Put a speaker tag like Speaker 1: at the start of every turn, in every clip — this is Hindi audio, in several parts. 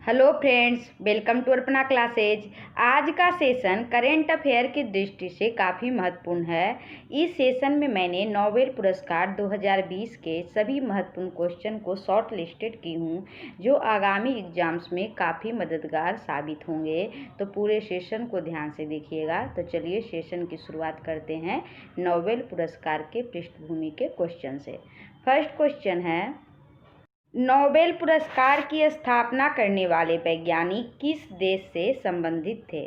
Speaker 1: Hello friends, welcome to Arpana classes. आज का सेशन करेंट अफेयर की दृष्टि से काफ़ी महत्वपूर्ण है। इस सेशन में मैंने नोबेल पुरस्कार 2020 के सभी महत्वपूर्ण क्वेश्चन को शॉर्ट लिस्टेड की हूँ, जो आगामी एग्जाम्स में काफ़ी मददगार साबित होंगे। तो पूरे सेशन को ध्यान से देखिएगा। तो चलिए सेशन की शुरुआत करते हैं नोबेल पुरस्कार के पृष्ठभूमि के क्वेश्चन से। फर्स्ट क्वेश्चन है, नोबेल पुरस्कार की स्थापना करने वाले वैज्ञानिक किस देश से संबंधित थे?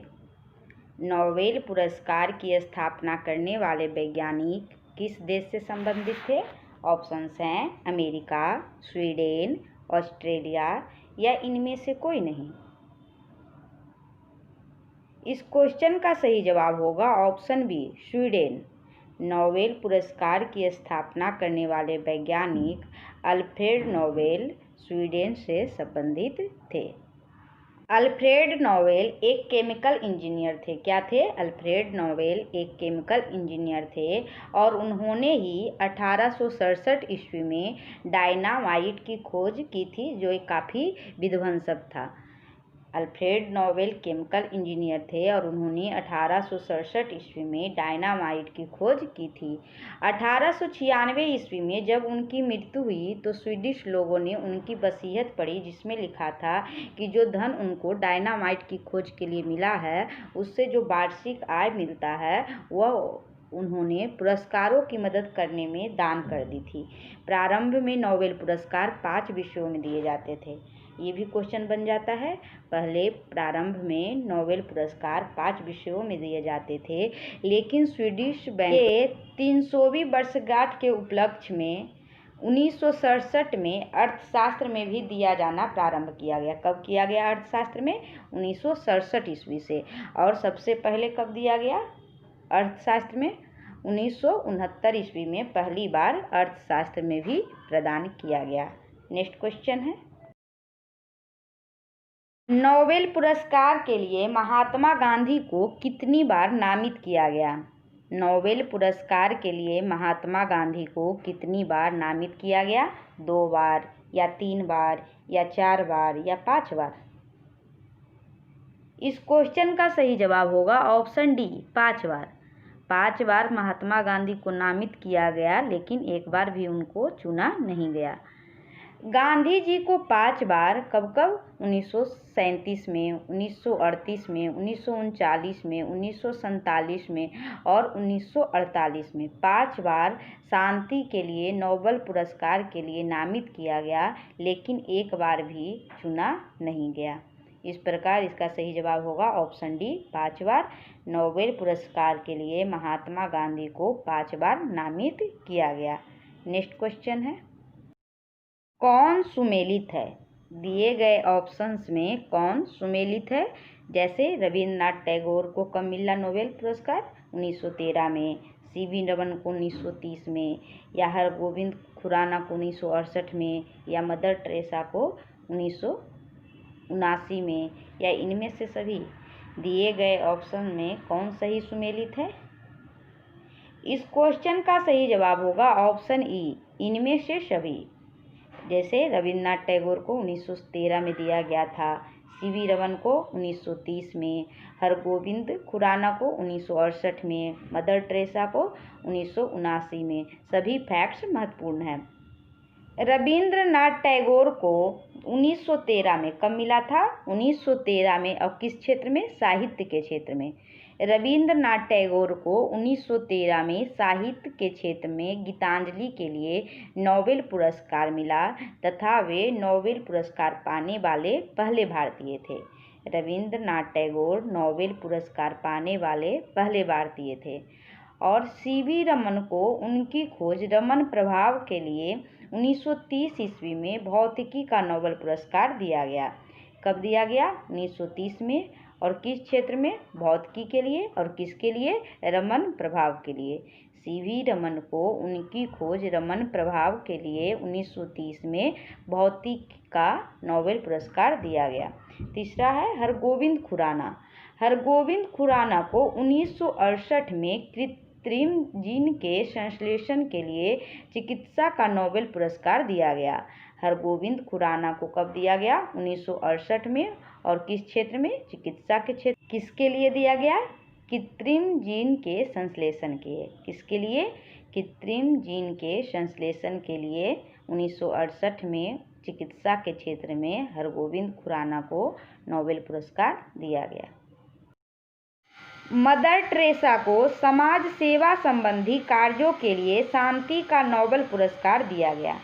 Speaker 1: नोबेल पुरस्कार की स्थापना करने वाले वैज्ञानिक किस देश से संबंधित थे? ऑप्शंस हैं अमेरिका, स्वीडन, ऑस्ट्रेलिया या इनमें से कोई नहीं। इस क्वेश्चन का सही जवाब होगा ऑप्शन बी, स्वीडन। नोबेल पुरस्कार की स्थापना करने वाले वैज्ञानिक अल्फ्रेड नोबेल स्वीडन से संबंधित थे। अल्फ्रेड नोबेल एक केमिकल इंजीनियर थे। क्या थे? अल्फ्रेड नोबेल एक केमिकल इंजीनियर थे और उन्होंने ही 1867 ईस्वी में डायनामाइट की खोज की थी, जो एक काफ़ी विध्वंसक था। अल्फ्रेड नोबेल केमिकल इंजीनियर थे और उन्होंने 1867 ईस्वी में डायनामाइट की खोज की थी। 1896 ईस्वी में जब उनकी मृत्यु हुई तो स्वीडिश लोगों ने उनकी वसीयत पढ़ी, जिसमें लिखा था कि जो धन उनको डायनामाइट की खोज के लिए मिला है, उससे जो वार्षिक आय मिलता है वह उन्होंने पुरस्कारों की मदद करने में दान कर दी थी। प्रारंभ में नोबेल पुरस्कार 5 विषयों में दिए जाते थे। ये भी क्वेश्चन बन जाता है। पहले प्रारंभ में नोबेल पुरस्कार 5 विषयों में दिए जाते थे, लेकिन स्वीडिश बैंक के 300वीं वर्षगांठ के उपलक्ष्य में 1967 में अर्थशास्त्र में भी दिया जाना प्रारंभ किया गया। कब किया गया अर्थशास्त्र में? 1967 ईस्वी से। और सबसे पहले कब दिया गया अर्थशास्त्र में? 1969 ईस्वी में पहली बार अर्थशास्त्र में भी प्रदान किया गया। नेक्स्ट क्वेश्चन है, नोबेल पुरस्कार के लिए महात्मा गांधी को कितनी बार नामित किया गया? नोबेल पुरस्कार के लिए महात्मा गांधी को कितनी बार नामित किया गया? 2 बार या 3 बार या 4 बार या 5 बार? इस क्वेश्चन का सही जवाब होगा ऑप्शन डी, 5 बार। 5 बार महात्मा गांधी को नामित किया गया, लेकिन एक बार भी उनको चुना नहीं गया। गांधी जी को 5 बार कब कब? 1937 में, 1938 में, 1939 में, 1947 में और 1948 में 5 बार शांति के लिए नोबेल पुरस्कार के लिए नामित किया गया, लेकिन एक बार भी चुना नहीं गया। इस प्रकार इसका सही जवाब होगा ऑप्शन डी, 5 बार। नोबेल पुरस्कार के लिए महात्मा गांधी को 5 बार नामित किया गया। नेक्स्ट क्वेश्चन है, कौन सुमेलित है? दिए गए ऑप्शंस में कौन सुमेलित है? जैसे रविन्द्रनाथ टैगोर को कब मिला नोबेल पुरस्कार? 1913 में, सीवी रमन को 1930 में, या हरगोविंद खुराना को 1968 में, या मदर टेरेसा को 1979 में, या इनमें से सभी? दिए गए ऑप्शन में कौन सही सुमेलित है? इस क्वेश्चन का सही जवाब होगा ऑप्शन ई, इनमें से सभी। जैसे रविन्द्रनाथ टैगोर को 1913 में दिया गया था, सीवी रमन को 1930 में, हरगोविंद खुराना को 1968 में, मदर टेरेसा को 1979 में। सभी फैक्ट्स महत्वपूर्ण हैं। रविन्द्रनाथ टैगोर को 1913 में कब मिला था? 1913 में। और किस क्षेत्र में? साहित्य के क्षेत्र में। रविन्द्रनाथ टैगोर को 1913 में साहित्य के क्षेत्र में गीतांजलि के लिए नोबेल पुरस्कार मिला तथा वे नोबेल पुरस्कार पाने वाले पहले भारतीय थे। रविन्द्रनाथ टैगोर नोबेल पुरस्कार पाने वाले पहले भारतीय थे। और सीवी रमन को उनकी खोज रमन प्रभाव के लिए 1930 ईस्वी में भौतिकी का नोबेल पुरस्कार दिया गया। कब दिया गया? 1930 में। और किस क्षेत्र में? भौतिकी के लिए। और किसके लिए? रमन प्रभाव के लिए। सीवी रमन को उनकी खोज रमन प्रभाव के लिए 1930 में भौतिकी का नोबेल पुरस्कार दिया गया। तीसरा है हरगोविंद खुराना। हरगोविंद खुराना को 1968 में कृत्रिम जीन के संश्लेषण के लिए चिकित्सा का नोबेल पुरस्कार दिया गया। हरगोविंद खुराना को कब दिया गया? 1968 में। और किस क्षेत्र में? चिकित्सा के क्षेत्र। किसके लिए दिया गया? कृत्रिम जीन के संश्लेषण के। किसके लिए? कृत्रिम जीन के संश्लेषण के लिए 1968 में चिकित्सा के क्षेत्र में हरगोविंद खुराना को नोबेल पुरस्कार दिया गया। मदर टेरेसा को समाज सेवा संबंधी कार्यों के लिए शांति का नोबेल पुरस्कार दिया गया।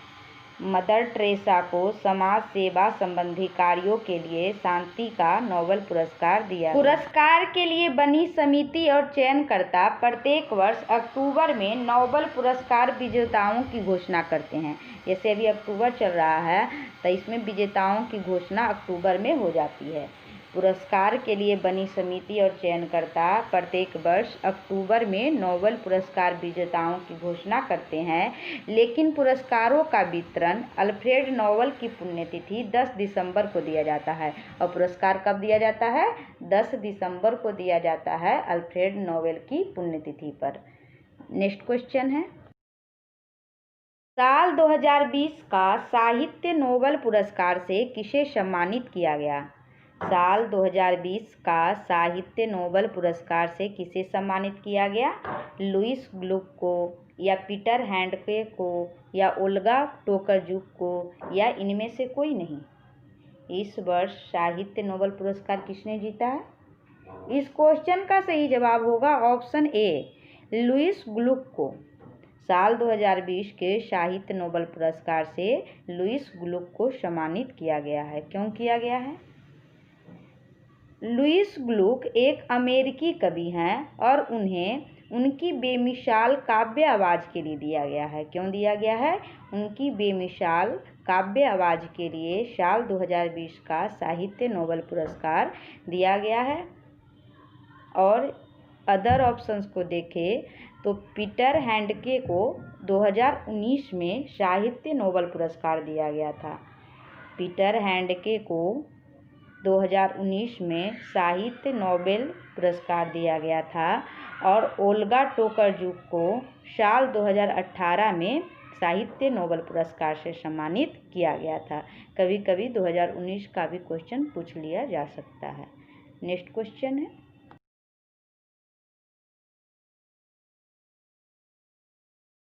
Speaker 1: मदर टेरेसा को समाज सेवा संबंधी कार्यों के लिए शांति का नोबेल पुरस्कार दिया। पुरस्कार के लिए बनी समिति और चयनकर्ता प्रत्येक वर्ष अक्टूबर में नोबेल पुरस्कार विजेताओं की घोषणा करते हैं। जैसे अभी अक्टूबर चल रहा है तो इसमें विजेताओं की घोषणा अक्टूबर में हो जाती है। पुरस्कार के लिए बनी समिति और चयनकर्ता प्रत्येक वर्ष अक्टूबर में नोबेल पुरस्कार विजेताओं की घोषणा करते हैं, लेकिन पुरस्कारों का वितरण अल्फ्रेड नोबेल की पुण्यतिथि 10 दिसंबर को दिया जाता है। और पुरस्कार कब दिया जाता है? 10 दिसंबर को दिया जाता है, अल्फ्रेड नोबेल की पुण्यतिथि पर। नेक्स्ट क्वेश्चन है, साल 2020 का साहित्य नोबेल पुरस्कार से किसे सम्मानित किया गया? साल 2020 का साहित्य नोबेल पुरस्कार से किसे सम्मानित किया गया? लुईस ग्लुक को, या पीटर हैंडके को, या ओल्गा टोकरजुक को, या इनमें से कोई नहीं? इस वर्ष साहित्य नोबेल पुरस्कार किसने जीता है? इस क्वेश्चन का सही जवाब होगा ऑप्शन ए, लुईस ग्लुक को। साल 2020 के साहित्य नोबेल पुरस्कार से लुईस ग्लुक को सम्मानित किया गया है। क्यों किया गया है? लुईस ग्लुक एक अमेरिकी कवि हैं और उन्हें उनकी बेमिसाल काव्य आवाज़ के लिए दिया गया है। क्यों दिया गया है? उनकी बेमिसाल काव्य आवाज़ के लिए साल 2020 का साहित्य नोबेल पुरस्कार दिया गया है। और अदर ऑप्शंस को देखें तो पीटर हैंडके को 2019 में साहित्य नोबेल पुरस्कार दिया गया था। पीटर हैंडके को 2019 में साहित्य नोबेल पुरस्कार दिया गया था और ओल्गा टोकरजुक को साल 2018 में साहित्य नोबेल पुरस्कार से सम्मानित किया गया था। कभी कभी 2019 का भी क्वेश्चन पूछ लिया जा सकता है। नेक्स्ट क्वेश्चन है,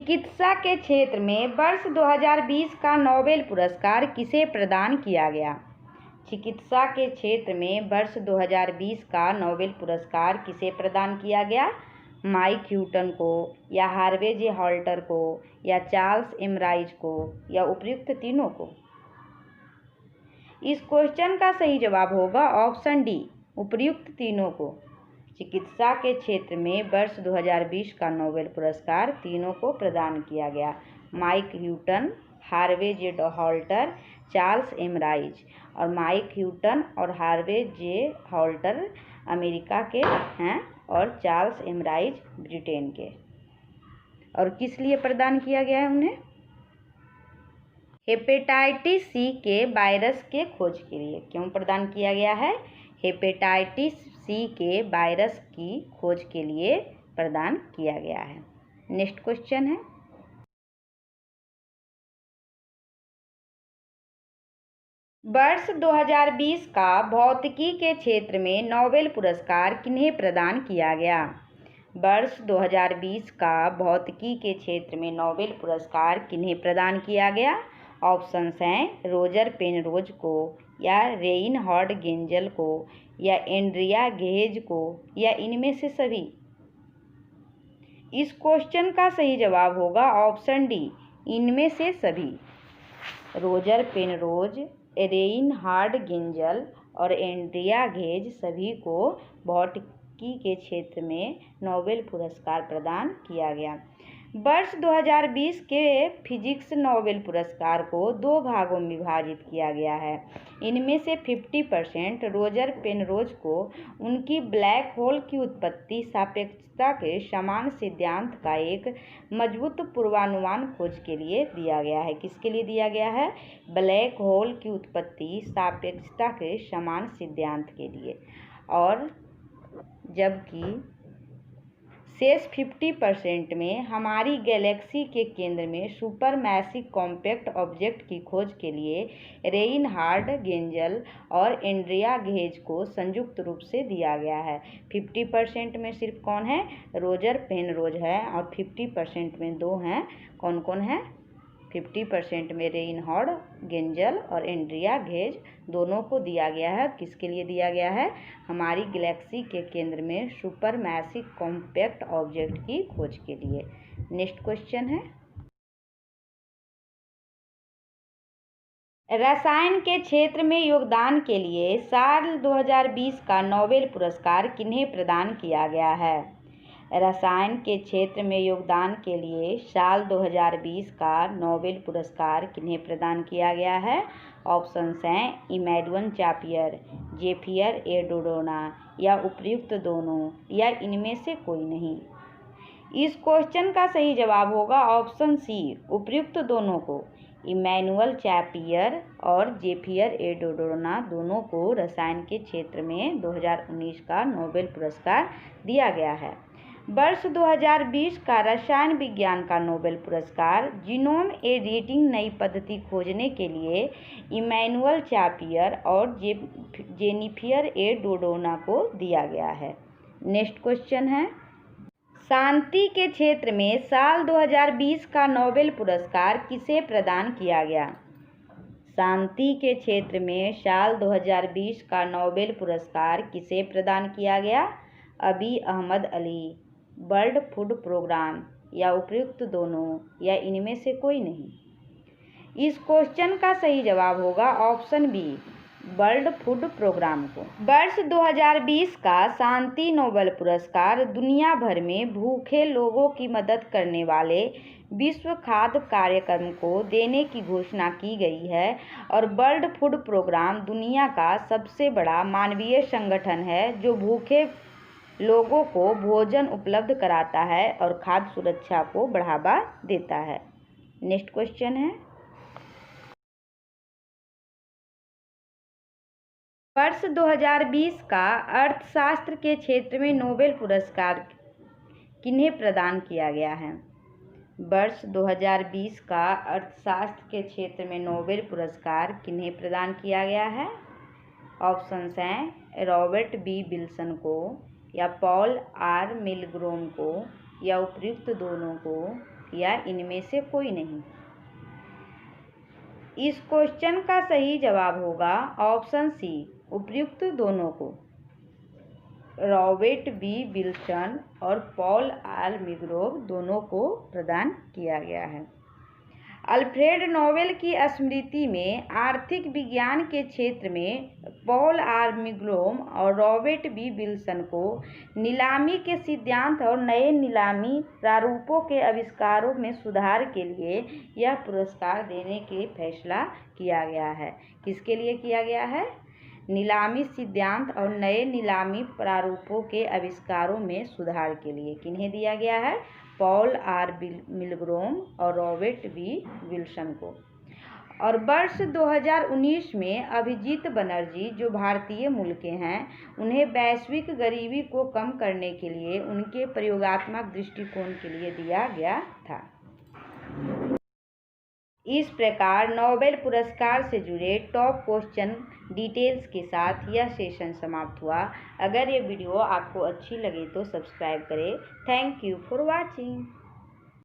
Speaker 1: चिकित्सा के क्षेत्र में वर्ष 2020 का नोबेल पुरस्कार किसे प्रदान किया गया? चिकित्सा के क्षेत्र में वर्ष 2020 का नोबेल पुरस्कार किसे प्रदान किया गया? माइक ह्यूटन को, या हार्वे जे हॉल्टर को, या चार्ल्स एमराइज को, या उपयुक्त तीनों को? इस क्वेश्चन का सही जवाब होगा ऑप्शन डी, उपयुक्त तीनों को। चिकित्सा के क्षेत्र में वर्ष 2020 का नोबेल पुरस्कार तीनों को प्रदान किया गया। माइक ह्यूटन, हार्वे जे हॉल्टर, चार्ल्स एमराइज। और माइक ह्यूटन और हार्वे जे हॉल्टर अमेरिका के हैं और चार्ल्स एमराइज ब्रिटेन के। और किस लिए प्रदान किया गया है उन्हें? हेपेटाइटिस सी के वायरस के खोज के लिए। क्यों प्रदान किया गया है? हेपेटाइटिस सी के वायरस की खोज के लिए प्रदान किया गया है। नेक्स्ट क्वेश्चन है, वर्ष 2020 का भौतिकी के क्षेत्र में नोबेल पुरस्कार किन्हें प्रदान किया गया? वर्ष 2020 का भौतिकी के क्षेत्र में नोबेल पुरस्कार किन्हें प्रदान किया गया? ऑप्शंस हैं रोजर पेनरोज को, या रेइनहार्ड गेंजल को, या एंड्रिया गेज को, या इनमें से सभी? इस क्वेश्चन का सही जवाब होगा ऑप्शन डी, इनमें से सभी। रोजर पेनरोज, रेइनहार्ड गेंजल और एंड्रिया गेज सभी को भौतिकी के क्षेत्र में नोबेल पुरस्कार प्रदान किया गया। वर्ष 2020 के फिजिक्स नोबेल पुरस्कार को 2 भागों में विभाजित किया गया है। इनमें से 50% रोजर पेनरोज को उनकी ब्लैक होल की उत्पत्ति सापेक्षता के समान सिद्धांत का एक मजबूत पूर्वानुमान खोज के लिए दिया गया है। किसके लिए दिया गया है? ब्लैक होल की उत्पत्ति सापेक्षता के समान सिद्धांत के लिए। और जबकि शेष 50% में हमारी गैलेक्सी के केंद्र में सुपर मैसिव कॉम्पैक्ट ऑब्जेक्ट की खोज के लिए रेइनहार्ड गेंजल और एंड्रिया घेज को संयुक्त रूप से दिया गया है। 50% में सिर्फ कौन है? रोजर पेनरोज है, और 50% में दो हैं। कौन कौन है? 50% में रेइनहार्ड गेंजल और एंड्रिया घेज दोनों को दिया गया है। किसके लिए दिया गया है? हमारी गैलेक्सी के केंद्र में सुपर मैसिव कॉम्पैक्ट ऑब्जेक्ट की खोज के लिए। नेक्स्ट क्वेश्चन है, रसायन के क्षेत्र में योगदान के लिए साल 2020 का नोबेल पुरस्कार किन्हें प्रदान किया गया है? रसायन के क्षेत्र में योगदान के लिए साल 2020 का नोबेल पुरस्कार किन्हें प्रदान किया गया है? ऑप्शंस हैं इमैनुअल चापियर, जेफियर ए डोडोना, या उपयुक्त दोनों, या इनमें से कोई नहीं। इस क्वेश्चन का सही जवाब होगा ऑप्शन सी, उपयुक्त दोनों को। इमैनुअल चापियर और जेफियर ए डोडोना दोनों को रसायन के क्षेत्र में 2019 का नोबेल पुरस्कार दिया गया है। वर्ष 2020 का रसायन विज्ञान का नोबेल पुरस्कार जीनोम एडिटिंग नई पद्धति खोजने के लिए इमैनुअल चापियर और जेनिफियर ए डोडोना को दिया गया है। नेक्स्ट क्वेश्चन है, शांति के क्षेत्र में साल 2020 का नोबेल पुरस्कार किसे प्रदान किया गया? शांति के क्षेत्र में साल 2020 का नोबेल पुरस्कार किसे प्रदान किया गया? Abiy Ahmed Ali, World food Programme, या उपयुक्त दोनों, या इनमें से कोई नहीं। इस क्वेश्चन का सही जवाब होगा option B, world food programme को। वर्ष 2020 का शांति नोबेल पुरस्कार दुनिया भर में भूखे लोगों की मदद करने वाले विश्व खाद्य कार्यक्रम को देने की घोषणा की गई है, और वर्ल्ड फूड प्रोग्राम दुनिया का सबसे बड़ा मानवीय संगठन है जो भूखे लोगों को भोजन उपलब्ध कराता है और खाद्य सुरक्षा को बढ़ावा देता है। नेक्स्ट क्वेश्चन है, वर्ष 2020 का अर्थशास्त्र के क्षेत्र में नोबेल पुरस्कार किन्हें प्रदान किया गया है? वर्ष 2020 का अर्थशास्त्र के क्षेत्र में नोबेल पुरस्कार किन्हें प्रदान किया गया है? ऑप्शंस हैं रॉबर्ट बी विल्सन को, या पॉल आर मिलग्रोम को, या उपयुक्त दोनों को, या इनमें से कोई नहीं। इस क्वेश्चन का सही जवाब होगा ऑप्शन सी, उपयुक्त दोनों को। रॉबर्ट बी विल्सन और पॉल आर मिलग्रोम दोनों को प्रदान किया गया है। अल्फ्रेड नोबेल की स्मृति में आर्थिक विज्ञान के क्षेत्र में पॉल आर मिलग्रोम और रॉबर्ट बी विल्सन को नीलामी के सिद्धांत और नए नीलामी प्रारूपों के आविष्कारों में सुधार के लिए यह पुरस्कार देने के फैसला किया गया है। किसके लिए किया गया है? नीलामी सिद्धांत और नए नीलामी प्रारूपों के आविष्कारों में सुधार के लिए। किन्हें दिया गया है? पॉल आर मिलग्रोम और रॉबर्ट बी विल्सन को। और वर्ष 2019 में अभिजीत बनर्जी, जो भारतीय मूल के हैं, उन्हें वैश्विक गरीबी को कम करने के लिए उनके प्रयोगात्मक दृष्टिकोण के लिए दिया गया था। इस प्रकार नोबेल पुरस्कार से जुड़े टॉप क्वेश्चन डिटेल्स के साथ यह सेशन समाप्त हुआ। अगर ये वीडियो आपको अच्छी लगे तो सब्सक्राइब करें। Thank you for watching.